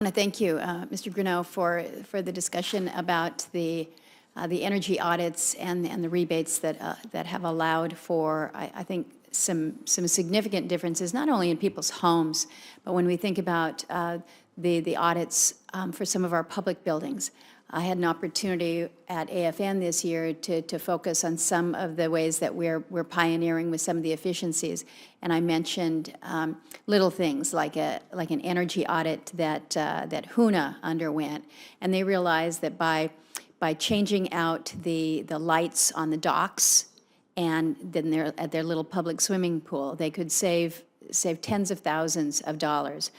want to thank you, Mr. Grunau, for the discussion about the energy audits and the rebates that have allowed for, I think, some significant differences, not only in people's homes, but when we think about the audits for some of our public buildings. I had an opportunity at AFN this year to focus on some of the ways that we're pioneering with some of the efficiencies, and I mentioned little things like an energy audit that HUNA underwent, and they realized that by changing out the lights on the docks and then at their little public swimming pool, they could save tens of thousands of dollars.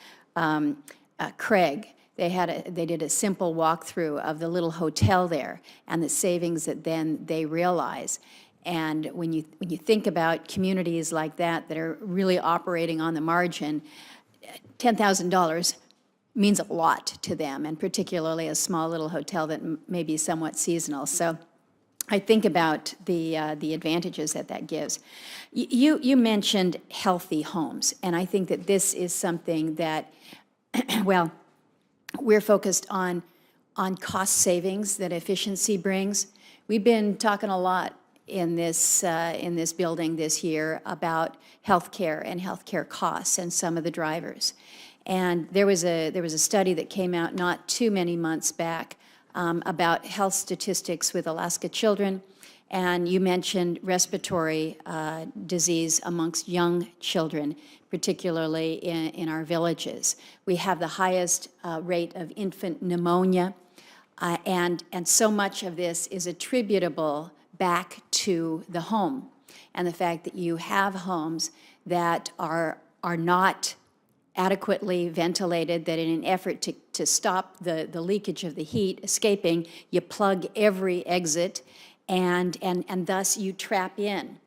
Craig, they did a simple walkthrough of the little hotel there and the savings that then they realize. And when you think about communities like that are really operating on the margin, $10,000 means a lot to them, and particularly a small little hotel that may be somewhat seasonal. So I think about the advantages that gives. You mentioned healthy homes, and I think that this is something that, well, we're focused on cost savings that efficiency brings. We've been talking a lot in this building this year about healthcare and healthcare costs and some of the drivers. And there was a study that came out not too many months back about health statistics with Alaska children, and you mentioned respiratory disease amongst young children, particularly in our villages. We have the highest rate of infant pneumonia, and so much of this is attributable back to the home and the fact that you have homes that are not adequately ventilated, that in an effort to stop the leakage of the heat escaping, you plug every exit, and thus you trap in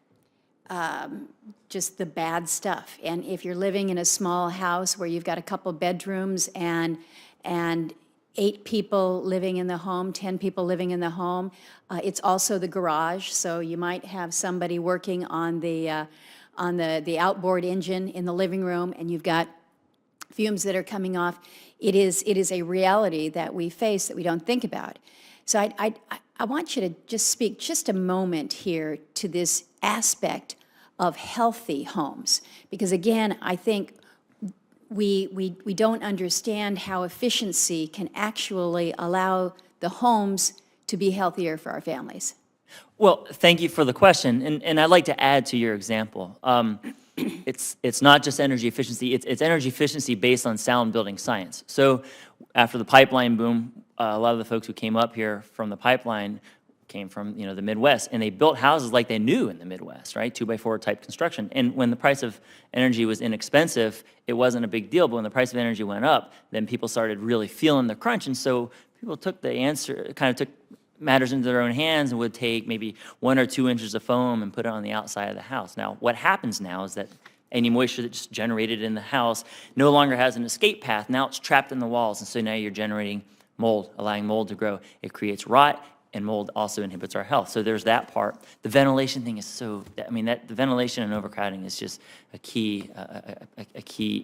just the bad stuff. And if you're living in a small house where you've got a couple bedrooms and 8 people living in the home, 10 people living in the home, it's also the garage. So you might have somebody working on the outboard engine in the living room, and you've got fumes that are coming off. It is a reality that we face that we don't think about. So I want you to just speak just a moment here to this aspect of healthy homes, because again, I think we don't understand how efficiency can actually allow the homes to be healthier for our families. Well, thank you for the question, and I'd like to add to your example. It's not just energy efficiency, it's energy efficiency based on sound building science. So after the pipeline boom, a lot of the folks who came up here from the pipeline came from the Midwest, and they built houses like they knew in the Midwest, right? 2x4 type construction. And when the price of energy was inexpensive, it wasn't a big deal. But when the price of energy went up, then people started really feeling the crunch. And so people took the answer, kind of took matters into their own hands and would take maybe 1 or 2 inches of foam and put it on the outside of the house. Now, what happens now is that any moisture that's generated in the house no longer has an escape path. Now it's trapped in the walls, and so now you're generating mold, allowing mold to grow. It creates rot, and mold also inhibits our health. So there's that part. The ventilation thing is the ventilation and overcrowding is just a key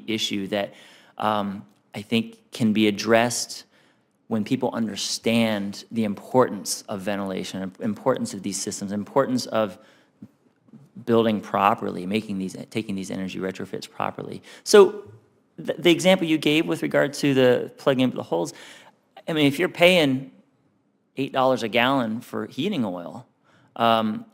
issue that I think can be addressed when people understand the importance of ventilation, importance of these systems, importance of building properly, taking these energy retrofits properly. So the example you gave with regard to the plugging into the holes, I mean, if you're paying $8 a gallon for heating oil,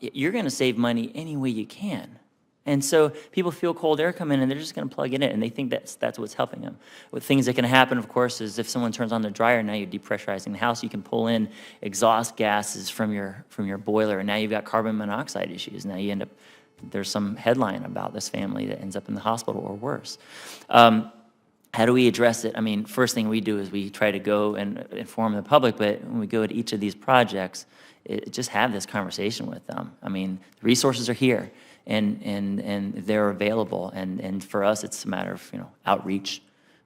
you're going to save money any way you can. And so people feel cold air come in, and they're just going to plug it in, and they think that's what's helping them. What things that can happen, of course, is if someone turns on the dryer, now you're depressurizing the house. You can pull in exhaust gases from your boiler, and now you've got carbon monoxide issues. Now you end up, there's some headline about this family that ends up in the hospital or worse. How do we address it? I mean, first thing we do is we try to go and inform the public, but when we go to each of these projects, just have this conversation with them. I mean, the resources are here, and they're available, and for us, it's a matter of outreach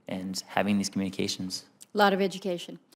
and having these communications. A lot of education.